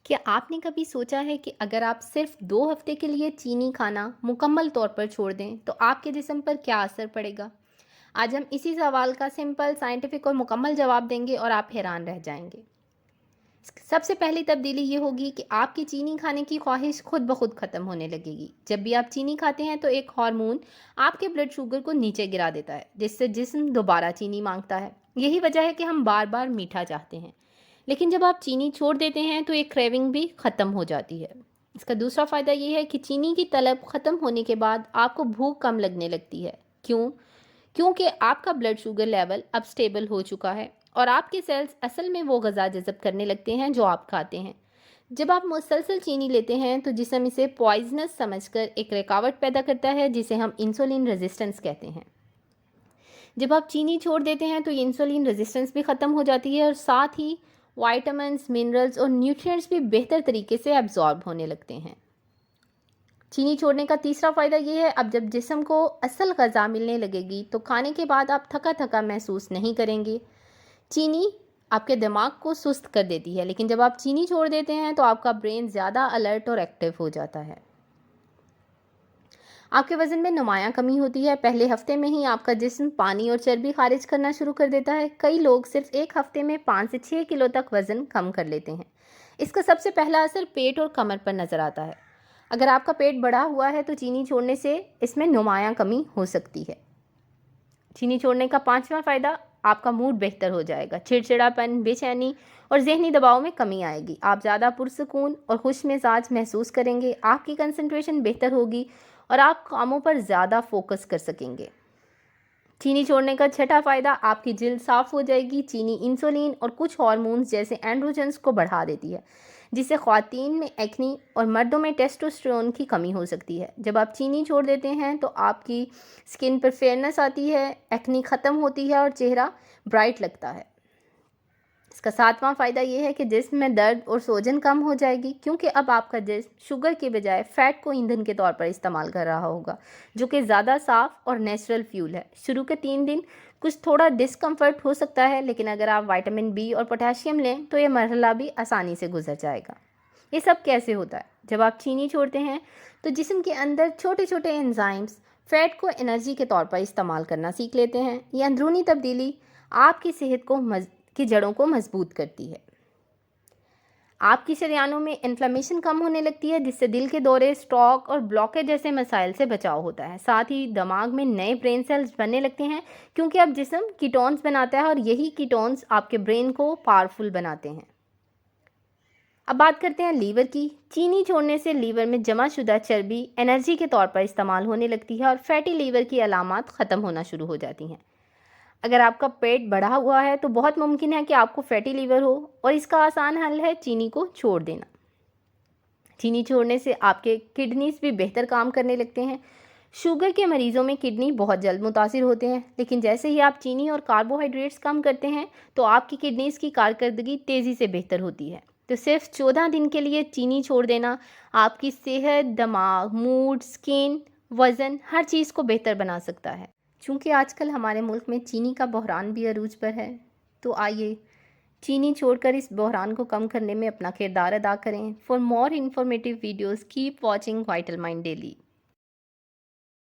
क्या आपने कभी सोचा है कि अगर आप सिर्फ 2 हफ्ते के लिए चीनी खाना मुकम्मल तौर पर छोड़ दें, तो आपके जिस्म पर क्या असर पड़ेगा? आज हम इसी सवाल का सिंपल, साइंटिफिक और मुकम्मल जवाब देंगे और आप हैरान रह जाएंगे। सबसे पहली तब्दीली ये होगी कि आपकी चीनी खाने की ख्वाहिश खुद ब खुद ख़त्म होने लगेगी। जब भी आप चीनी खाते हैं तो एक हार्मोन आपके ब्लड शुगर को नीचे गिरा देता है, जिससे जिस्म दोबारा चीनी मांगता है। यही वजह है कि हम बार बार मीठा चाहते हैं। लेकिन जब आप चीनी छोड़ देते हैं तो ये क्रेविंग भी ख़त्म हो जाती है। इसका दूसरा फ़ायदा ये है कि चीनी की तलब ख़त्म होने के बाद आपको भूख कम लगने लगती है। क्यों? क्योंकि आपका ब्लड शुगर लेवल अब स्टेबल हो चुका है और आपके सेल्स असल में वो ग़िज़ा जज़ब करने लगते हैं जो आप खाते हैं। जब आप मुसलसल चीनी लेते हैं तो जिस्म इसे पॉइजनस समझकर एक रुकावट पैदा करता है, जिसे हम इंसुलिन रेजिस्टेंस कहते हैं। जब आप चीनी छोड़ देते हैं तो ये इंसुलिन रेजिस्टेंस भी ख़त्म हो जाती है और साथ ही विटामिन्स, मिनरल्स और न्यूट्रिएंट्स भी बेहतर तरीके से एब्जॉर्ब होने लगते हैं। चीनी छोड़ने का तीसरा फ़ायदा ये है, अब जब जिस्म को असल ग़िज़ा मिलने लगेगी तो खाने के बाद आप थका थका महसूस नहीं करेंगे। चीनी आपके दिमाग को सुस्त कर देती है, लेकिन जब आप चीनी छोड़ देते हैं तो आपका ब्रेन ज़्यादा अलर्ट और एक्टिव हो जाता है। आपके वज़न में नुमायाँ कमी होती है। पहले हफ्ते में ही आपका जिस्म पानी और चर्बी खारिज करना शुरू कर देता है। कई लोग सिर्फ एक हफ्ते में 5 से 6 किलो तक वज़न कम कर लेते हैं। इसका सबसे पहला असर पेट और कमर पर नज़र आता है। अगर आपका पेट बढ़ा हुआ है तो चीनी छोड़ने से इसमें नुमायाँ कमी हो सकती है। चीनी छोड़ने का पांचवा फ़ायदा, आपका मूड बेहतर हो जाएगा। चिड़चिड़ापन, बेचैनी और ज़हनी दबाव में कमी आएगी। आप ज़्यादा पुरसकून और खुश मिजाज महसूस करेंगे। आपकी कंसंट्रेशन बेहतर होगी और आप कामों पर ज़्यादा फोकस कर सकेंगे। चीनी छोड़ने का छठा फ़ायदा, आपकी जिल्द साफ़ हो जाएगी। चीनी इंसुलिन और कुछ हार्मोन्स जैसे एंड्रोजन्स को बढ़ा देती है, जिससे ख़वातीन में एक्नी और मर्दों में टेस्टोस्टेरोन की कमी हो सकती है। जब आप चीनी छोड़ देते हैं तो आपकी स्किन पर फेयरनेस आती है, एक्नी ख़त्म होती है और चेहरा ब्राइट लगता है। इसका सातवां फ़ायदा ये है कि जिस्म में दर्द और सोजन कम हो जाएगी, क्योंकि अब आपका जिस्म शुगर के बजाय फ़ैट को ईंधन के तौर पर इस्तेमाल कर रहा होगा, जो कि ज़्यादा साफ़ और नेचुरल फ्यूल है। शुरू के 3 दिन कुछ थोड़ा डिस्कम्फर्ट हो सकता है, लेकिन अगर आप विटामिन बी और पोटेशियम लें तो ये मरहला भी आसानी से गुजर जाएगा। ये सब कैसे होता है? जब आप चीनी छोड़ते हैं तो जिस्म के अंदर छोटे छोटे एंजाइम्स फ़ैट को एनर्जी के तौर पर इस्तेमाल करना सीख लेते हैं। ये अंदरूनी तब्दीली आपकी सेहत को की जड़ों को मजबूत करती है। आपकी शरियानों में इन्फ्लेमेशन कम होने लगती है, जिससे दिल के दौरे, स्ट्रोक और ब्लॉकेज जैसे मसाइल से बचाव होता है। साथ ही दिमाग में नए ब्रेन सेल्स बनने लगते हैं, क्योंकि अब जिस्म कीटोन्स बनाता है और यही कीटोन्स आपके ब्रेन को पावरफुल बनाते हैं। अब बात करते हैं लीवर की। चीनी छोड़ने से लीवर में जमा शुदा चर्बी एनर्जी के तौर पर इस्तेमाल होने लगती है और फैटी लीवर की अलामात ख़त्म होना शुरू हो जाती हैं। अगर आपका पेट बढ़ा हुआ है तो बहुत मुमकिन है कि आपको फैटी लीवर हो, और इसका आसान हल है चीनी को छोड़ देना। चीनी छोड़ने से आपके किडनीज भी बेहतर काम करने लगते हैं। शुगर के मरीजों में किडनी बहुत जल्द मुतासिर होते हैं, लेकिन जैसे ही आप चीनी और कार्बोहाइड्रेट्स कम करते हैं तो आपकी किडनीज की कारकर्दगी तेज़ी से बेहतर होती है। तो सिर्फ 14 दिन के लिए चीनी छोड़ देना आपकी सेहत, दिमाग, मूड, स्किन, वज़न, हर चीज़ को बेहतर बना सकता है। चूँकि आजकल हमारे मुल्क में चीनी का बहरान भी अरूज पर है, तो आइए चीनी छोड़कर इस बहरान को कम करने में अपना किरदार अदा करें। For more informative videos keep watching vital mind daily.